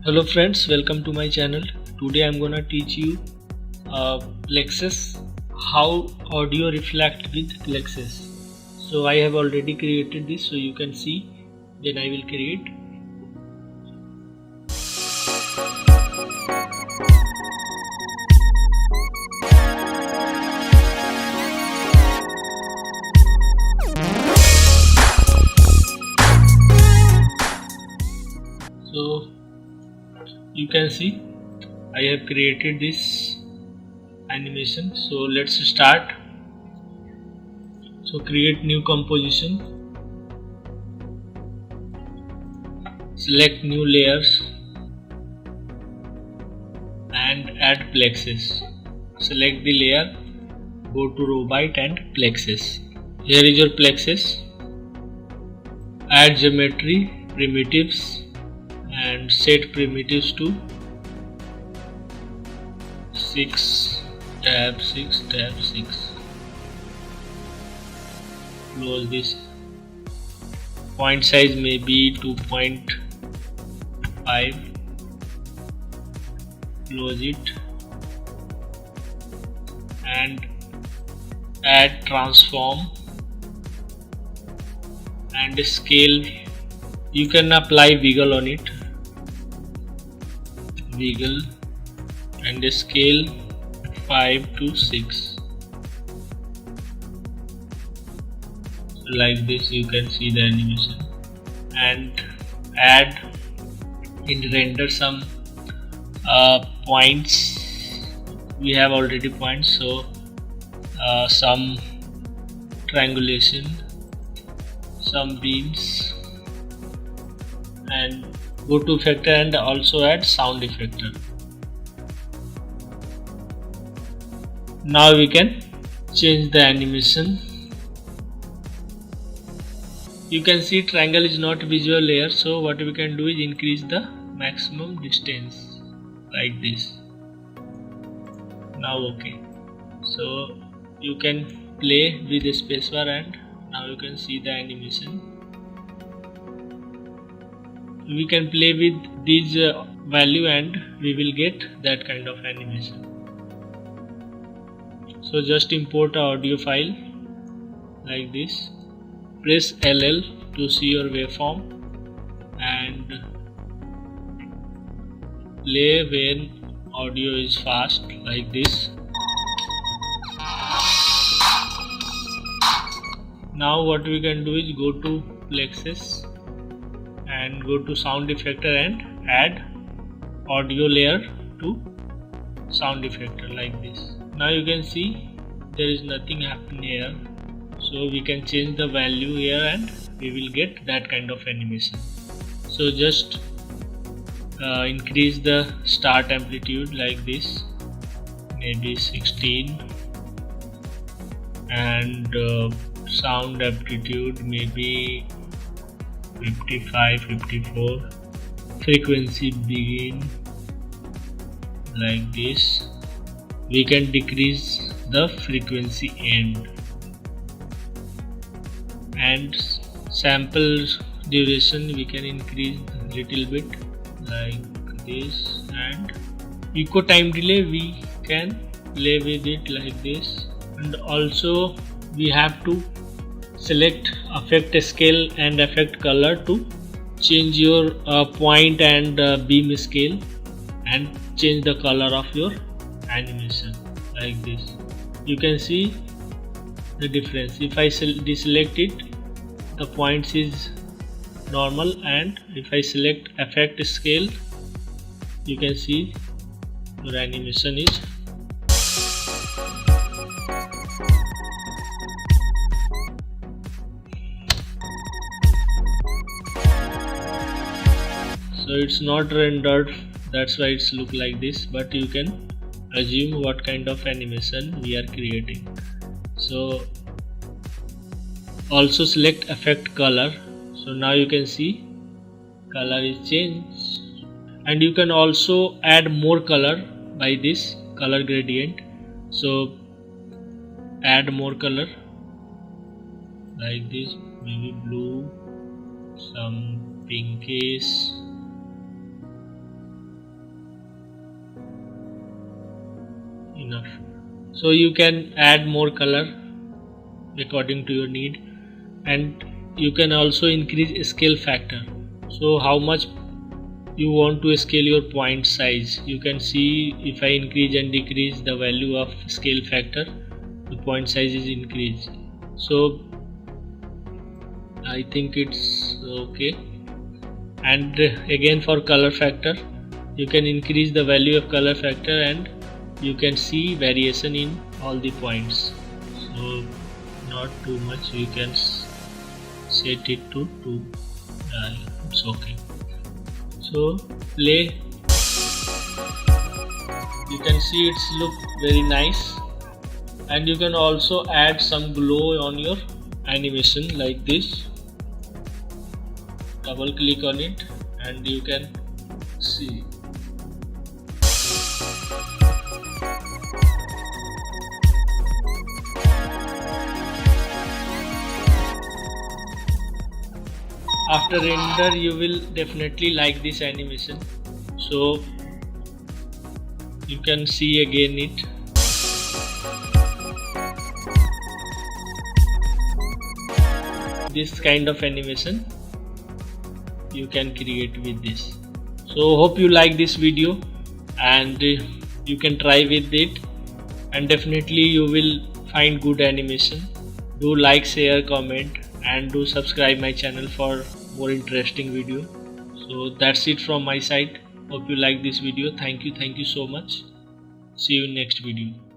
Hello friends, welcome to my channel. Today I'm gonna teach you Plexus, how audio reflect with Plexus. So I have already created this, so you can see. Then I will create. So you can see I have created this animation. So let's start. So create new composition, select new layers and add Plexus. Select the layer, go to Robyte and Plexus. Here is your Plexus. Add geometry, primitives and set primitives to 6 tab 6 tab 6. Close this. Point size may be 2.5. Close it and add transform and scale. You can apply wiggle on it, wiggle and scale 5 to 6. Like this you can see the animation, and add in render some points. We have already points, so some triangulation, some beams, and go to effector and also add sound effector. Now we can change the animation. You can see triangle is not visual layer, so what we can do is increase the maximum distance like this. Now okay, so you can play with the spacebar and now you can see the animation. We can play with this value and we will get that kind of animation. So just import a audio file like this. Press LL to see your waveform and play when audio is fast like this. Now what we can do is go to Plexus and go to sound effector and add audio layer to sound effector like this. Now you can see there is nothing happening here, so we can change the value here and we will get that kind of animation. So just increase the start amplitude like this, maybe 16, and sound amplitude maybe 55, 54. Frequency begin like this. We can decrease the frequency end, and sample duration we can increase a little bit like this, and echo time delay we can play with it like this. And also we have to select effect scale and effect color to change your point and beam scale and change the color of your animation like this. You can see the difference. If I deselect it, the points is normal, and if I select effect scale, you can see your animation is so it's not rendered, that's why it's look like this, but you can assume what kind of animation we are creating. So also select effect color. So now you can see color is changed, and you can also add more color by this color gradient. So add more color like this, maybe blue, some pinkish, So you can add more color according to your need, and you can also increase scale factor. So how much you want to scale your point size, you can see if I increase and decrease the value of scale factor, the point size is increased. So I think it's okay. And again, for color factor, you can increase the value of color factor and you can see variation in all the points. So not too much, you can set it to 2. It's okay. So play, you can see it's look very nice, and you can also add some glow on your animation like this. Double click on it and you can see. After render, you will definitely like this animation. So you can see again it. This kind of animation you can create with this. So hope you like this video, and you can try with it, and definitely you will find good animation. Do like, share, comment, and do subscribe my channel for more interesting video. So that's it from my side. Hope you like this video. Thank you so much. See you in next video.